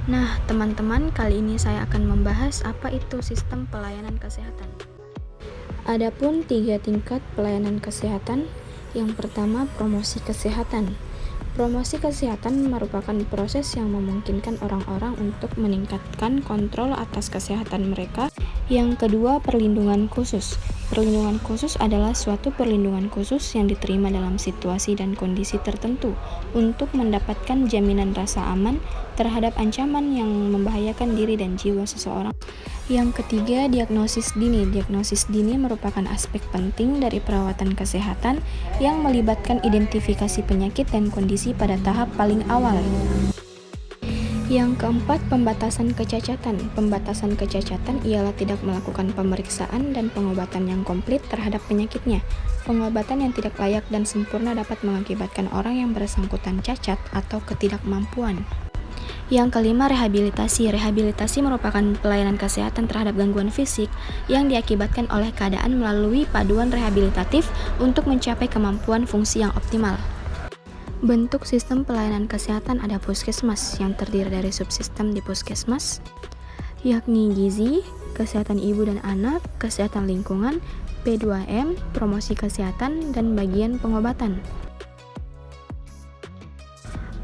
Nah, teman-teman, kali ini saya akan membahas apa itu sistem pelayanan kesehatan. Adapun 3 tingkat pelayanan kesehatan. Yang pertama, promosi kesehatan. Promosi kesehatan merupakan proses yang memungkinkan orang-orang untuk meningkatkan kontrol atas kesehatan mereka. Yang kedua, perlindungan khusus. Perlindungan khusus adalah suatu perlindungan khusus yang diterima dalam situasi dan kondisi tertentu untuk mendapatkan jaminan rasa aman terhadap ancaman yang membahayakan diri dan jiwa seseorang. Yang ketiga, diagnosis dini. Diagnosis dini merupakan aspek penting dari perawatan kesehatan yang melibatkan identifikasi penyakit dan kondisi pada tahap paling awal. Yang keempat, pembatasan kecacatan. Pembatasan kecacatan ialah tidak melakukan pemeriksaan dan pengobatan yang komplit terhadap penyakitnya. Pengobatan yang tidak layak dan sempurna dapat mengakibatkan orang yang bersangkutan cacat atau ketidakmampuan. Yang kelima, rehabilitasi. Rehabilitasi merupakan pelayanan kesehatan terhadap gangguan fisik yang diakibatkan oleh keadaan melalui paduan rehabilitatif untuk mencapai kemampuan fungsi yang optimal. Bentuk sistem pelayanan kesehatan ada puskesmas yang terdiri dari subsistem di puskesmas, yakni gizi, kesehatan ibu dan anak, kesehatan lingkungan, P2M, promosi kesehatan, dan bagian pengobatan.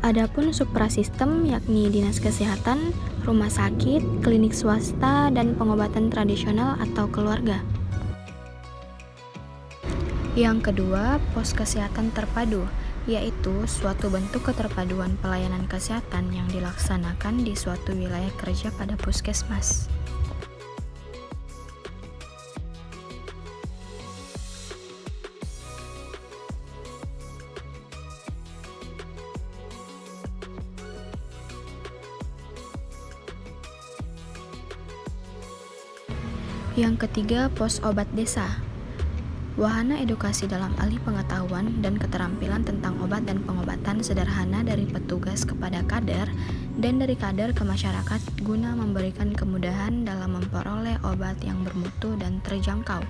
Adapun suprasistem yakni dinas kesehatan, rumah sakit, klinik swasta, dan pengobatan tradisional atau keluarga. Yang kedua, pos kesehatan terpadu, yaitu suatu bentuk keterpaduan pelayanan kesehatan yang dilaksanakan di suatu wilayah kerja pada puskesmas. Yang ketiga, pos obat desa. Wahana edukasi dalam alih pengetahuan dan keterampilan tentang obat dan pengobatan sederhana dari petugas kepada kader dan dari kader ke masyarakat guna memberikan kemudahan dalam memperoleh obat yang bermutu dan terjangkau.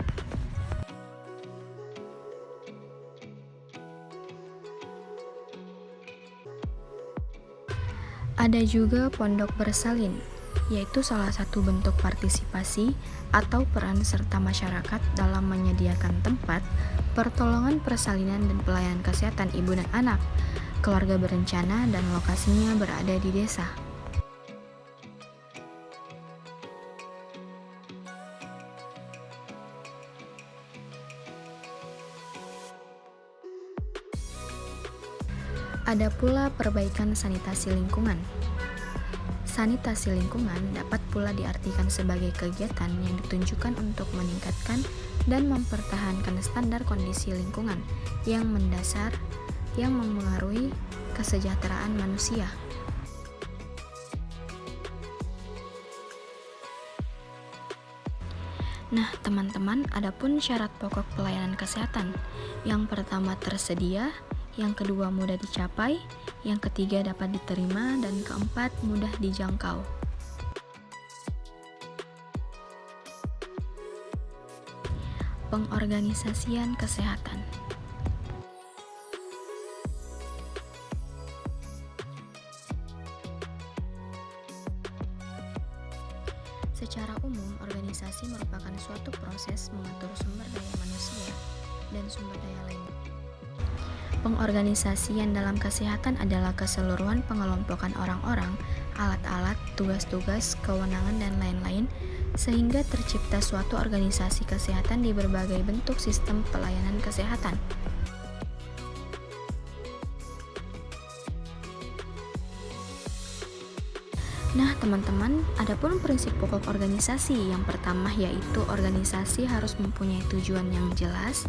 Ada juga pondok bersalin, yaitu salah satu bentuk partisipasi atau peran serta masyarakat dalam menyediakan tempat, pertolongan persalinan dan pelayanan kesehatan ibu dan anak, keluarga berencana dan lokasinya berada di desa. Ada pula perbaikan sanitasi lingkungan. Sanitasi lingkungan dapat pula diartikan sebagai kegiatan yang ditunjukkan untuk meningkatkan dan mempertahankan standar kondisi lingkungan yang mendasar yang mempengaruhi kesejahteraan manusia. Nah, teman-teman, adapun syarat pokok pelayanan kesehatan. Yang pertama, tersedia. Yang kedua, mudah dicapai. Yang ketiga, dapat diterima. Dan keempat, mudah dijangkau. Pengorganisasian kesehatan. Secara umum, organisasi merupakan suatu proses mengatur sumber daya manusia dan sumber daya lain. Pengorganisasian dalam kesehatan adalah keseluruhan pengelompokan orang-orang, alat-alat, tugas-tugas, kewenangan, dan lain-lain, sehingga tercipta suatu organisasi kesehatan di berbagai bentuk sistem pelayanan kesehatan. Nah, teman-teman, adapun prinsip pokok organisasi yang pertama yaitu organisasi harus mempunyai tujuan yang jelas.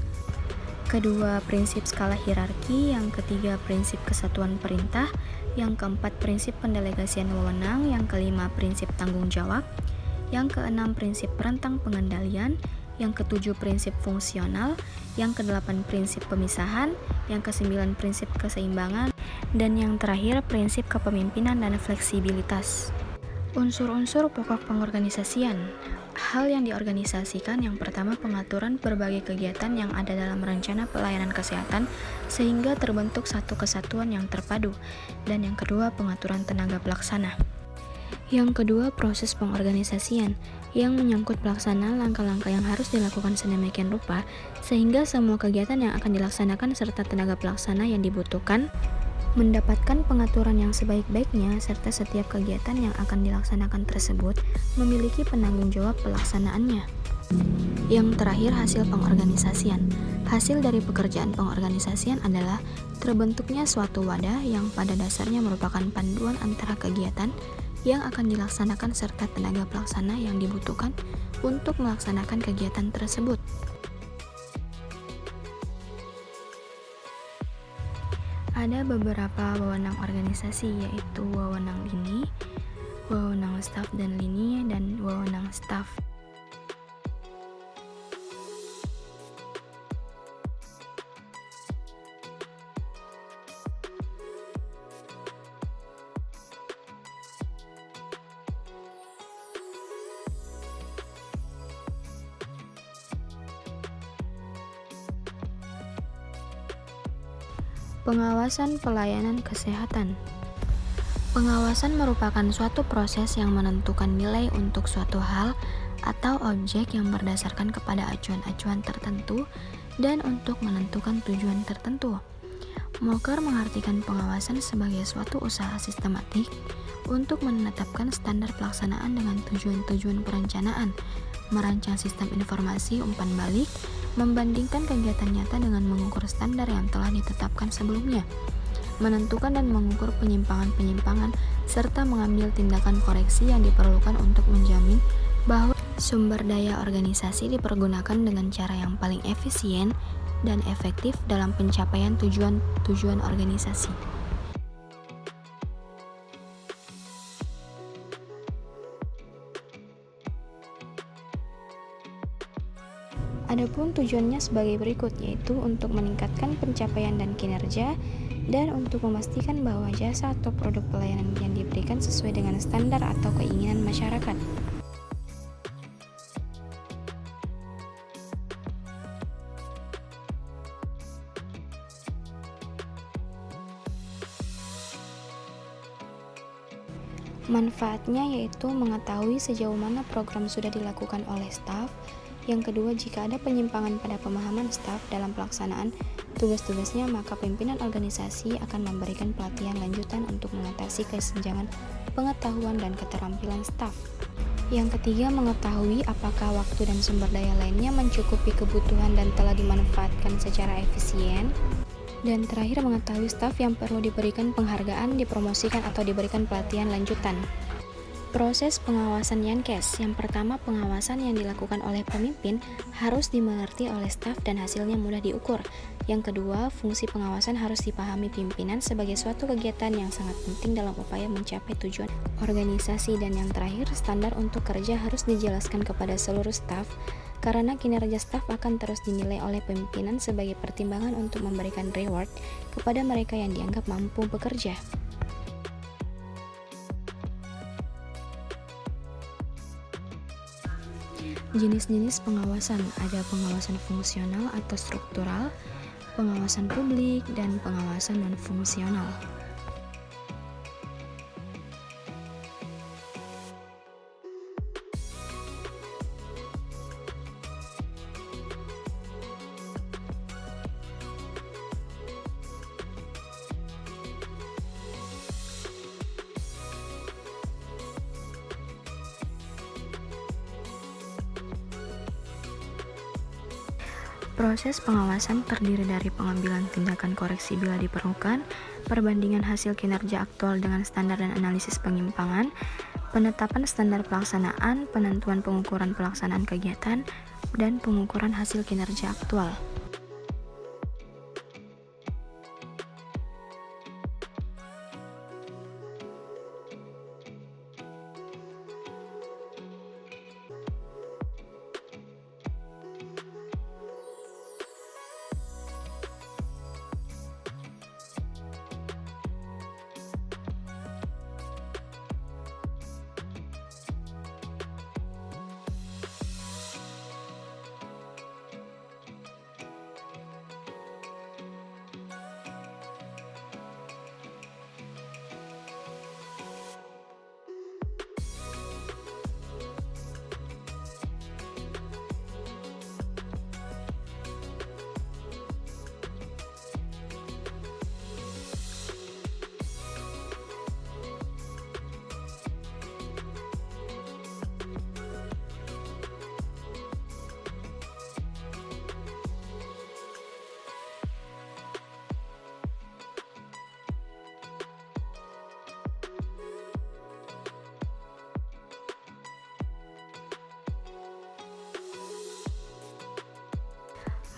Kedua, prinsip skala hierarki. Yang ketiga, prinsip kesatuan perintah. Yang keempat, prinsip pendelegasian wewenang. Yang kelima, prinsip tanggung jawab. Yang keenam, prinsip rentang pengendalian. Yang ketujuh, prinsip fungsional. Yang kedelapan, prinsip pemisahan. Yang kesembilan, prinsip keseimbangan. Dan yang terakhir, prinsip kepemimpinan dan fleksibilitas. Unsur-unsur pokok pengorganisasian. Hal yang diorganisasikan yang pertama pengaturan berbagai kegiatan yang ada dalam rencana pelayanan kesehatan sehingga terbentuk satu kesatuan yang terpadu. Dan yang kedua pengaturan tenaga pelaksana. Yang kedua, proses pengorganisasian yang menyangkut pelaksanaan langkah-langkah yang harus dilakukan sedemikian rupa sehingga semua kegiatan yang akan dilaksanakan serta tenaga pelaksana yang dibutuhkan mendapatkan pengaturan yang sebaik-baiknya serta setiap kegiatan yang akan dilaksanakan tersebut memiliki penanggung jawab pelaksanaannya. Yang terakhir, hasil pengorganisasian. Hasil dari pekerjaan pengorganisasian adalah terbentuknya suatu wadah yang pada dasarnya merupakan panduan antara kegiatan yang akan dilaksanakan serta tenaga pelaksana yang dibutuhkan untuk melaksanakan kegiatan tersebut. Ada beberapa wewenang organisasi, yaitu wewenang lini, wewenang staf dan lini, dan wewenang staf. Pengawasan pelayanan kesehatan. Pengawasan merupakan suatu proses yang menentukan nilai untuk suatu hal atau objek yang berdasarkan kepada acuan-acuan tertentu dan untuk menentukan tujuan tertentu. Moker mengartikan pengawasan sebagai suatu usaha sistematik untuk menetapkan standar pelaksanaan dengan tujuan-tujuan perencanaan, merancang sistem informasi umpan balik, membandingkan kegiatan nyata dengan mengukur standar yang telah ditetapkan sebelumnya, menentukan dan mengukur penyimpangan-penyimpangan, serta mengambil tindakan koreksi yang diperlukan untuk menjamin bahwa sumber daya organisasi dipergunakan dengan cara yang paling efisien dan efektif dalam pencapaian tujuan-tujuan organisasi. Adapun tujuannya sebagai berikut, yaitu untuk meningkatkan pencapaian dan kinerja, dan untuk memastikan bahwa jasa atau produk pelayanan yang diberikan sesuai dengan standar atau keinginan masyarakat. Manfaatnya yaitu mengetahui sejauh mana program sudah dilakukan oleh staf. Yang kedua, jika ada penyimpangan pada pemahaman staf dalam pelaksanaan tugas-tugasnya, maka pimpinan organisasi akan memberikan pelatihan lanjutan untuk mengatasi kesenjangan pengetahuan dan keterampilan staf. Yang ketiga, mengetahui apakah waktu dan sumber daya lainnya mencukupi kebutuhan dan telah dimanfaatkan secara efisien. Dan terakhir, mengetahui staf yang perlu diberikan penghargaan, dipromosikan, atau diberikan pelatihan lanjutan. Proses pengawasan Yankes. Yang pertama, pengawasan yang dilakukan oleh pemimpin harus dimengerti oleh staf dan hasilnya mudah diukur. Yang kedua, fungsi pengawasan harus dipahami pimpinan sebagai suatu kegiatan yang sangat penting dalam upaya mencapai tujuan organisasi. Dan yang terakhir, standar untuk kerja harus dijelaskan kepada seluruh staf, karena kinerja staf akan terus dinilai oleh pimpinan sebagai pertimbangan untuk memberikan reward kepada mereka yang dianggap mampu bekerja. Jenis-jenis pengawasan, ada pengawasan fungsional atau struktural, pengawasan publik, dan pengawasan non-fungsional. Proses pengawasan terdiri dari pengambilan tindakan koreksi bila diperlukan, perbandingan hasil kinerja aktual dengan standar dan analisis penyimpangan, penetapan standar pelaksanaan, penentuan pengukuran pelaksanaan kegiatan, dan pengukuran hasil kinerja aktual.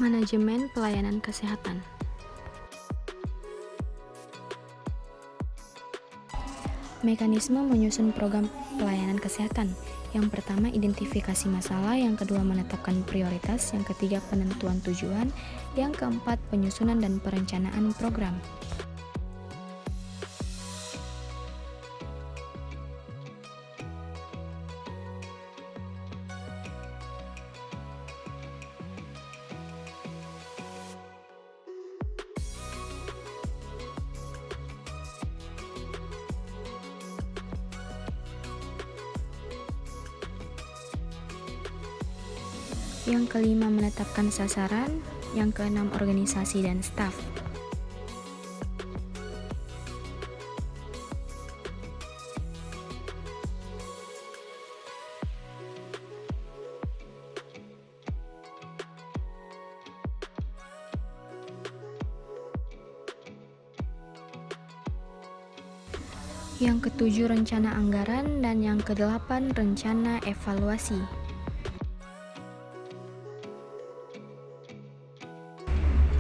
Manajemen pelayanan kesehatan. Mekanisme menyusun program pelayanan kesehatan. Yang pertama, identifikasi masalah. Yang kedua, menetapkan prioritas. Yang ketiga, penentuan tujuan. Yang keempat, penyusunan dan perencanaan program. Yang kelima, menetapkan sasaran. Yang keenam, organisasi dan staf. Yang ketujuh, rencana anggaran. Dan yang kedelapan, rencana evaluasi.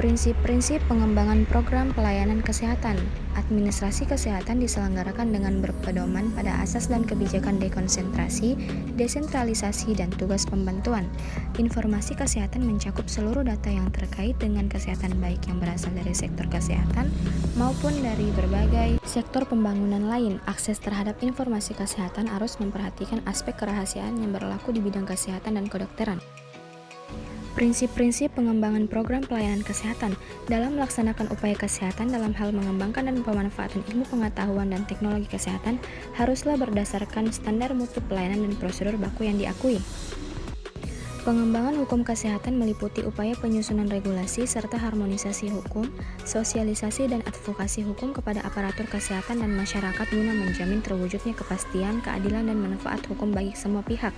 Prinsip-prinsip pengembangan program pelayanan kesehatan. Administrasi kesehatan diselenggarakan dengan berpedoman pada asas dan kebijakan dekonsentrasi, desentralisasi, dan tugas pembantuan. Informasi kesehatan mencakup seluruh data yang terkait dengan kesehatan, baik yang berasal dari sektor kesehatan maupun dari berbagai sektor pembangunan lain. Akses terhadap informasi kesehatan harus memperhatikan aspek kerahasiaan yang berlaku di bidang kesehatan dan kedokteran. Prinsip-prinsip pengembangan program pelayanan kesehatan. Dalam melaksanakan upaya kesehatan dalam hal mengembangkan dan pemanfaatan ilmu pengetahuan dan teknologi kesehatan haruslah berdasarkan standar mutu pelayanan dan prosedur baku yang diakui. Pengembangan hukum kesehatan meliputi upaya penyusunan regulasi serta harmonisasi hukum, sosialisasi dan advokasi hukum kepada aparatur kesehatan dan masyarakat guna menjamin terwujudnya kepastian, keadilan, dan manfaat hukum bagi semua pihak.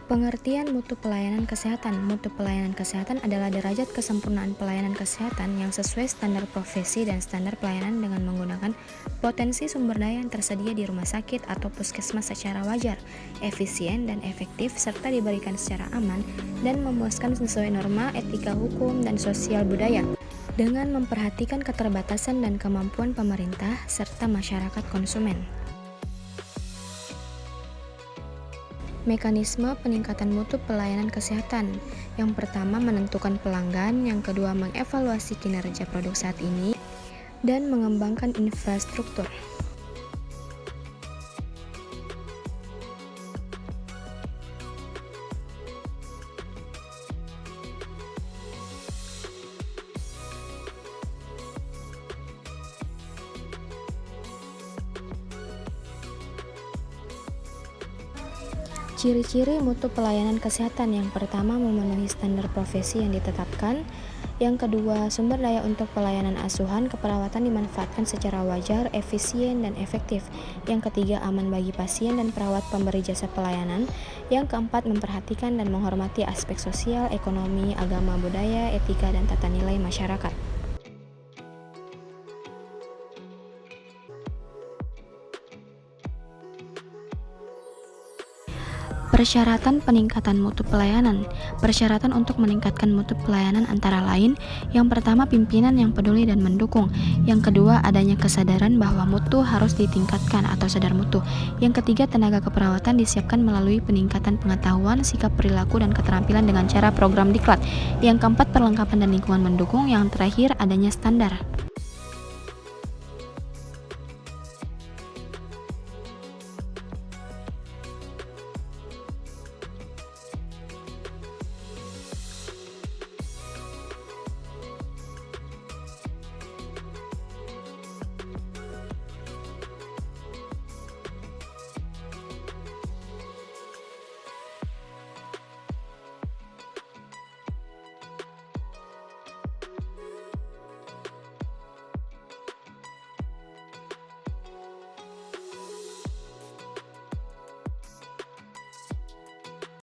Pengertian mutu pelayanan kesehatan. Mutu pelayanan kesehatan adalah derajat kesempurnaan pelayanan kesehatan yang sesuai standar profesi dan standar pelayanan dengan menggunakan potensi sumber daya yang tersedia di rumah sakit atau puskesmas secara wajar, efisien, dan efektif, serta diberikan secara aman dan memuaskan sesuai norma, etika hukum, dan sosial budaya, dengan memperhatikan keterbatasan dan kemampuan pemerintah serta masyarakat konsumen. Mekanisme peningkatan mutu pelayanan kesehatan. Yang pertama, menentukan pelanggan. Yang kedua, mengevaluasi kinerja produk saat ini dan mengembangkan infrastruktur. Ciri-ciri mutu pelayanan kesehatan. Yang pertama, memenuhi standar profesi yang ditetapkan. Yang kedua, sumber daya untuk pelayanan asuhan keperawatan dimanfaatkan secara wajar, efisien, dan efektif. Yang ketiga, aman bagi pasien dan perawat pemberi jasa pelayanan. Yang keempat, memperhatikan dan menghormati aspek sosial, ekonomi, agama, budaya, etika, dan tata nilai masyarakat. Persyaratan peningkatan mutu pelayanan. Persyaratan untuk meningkatkan mutu pelayanan antara lain, yang pertama, pimpinan yang peduli dan mendukung. Yang kedua, adanya kesadaran bahwa mutu harus ditingkatkan atau sadar mutu. Yang ketiga, tenaga keperawatan disiapkan melalui peningkatan pengetahuan, sikap perilaku, dan keterampilan dengan cara program diklat. Yang keempat, perlengkapan dan lingkungan mendukung. Yang terakhir, adanya standar.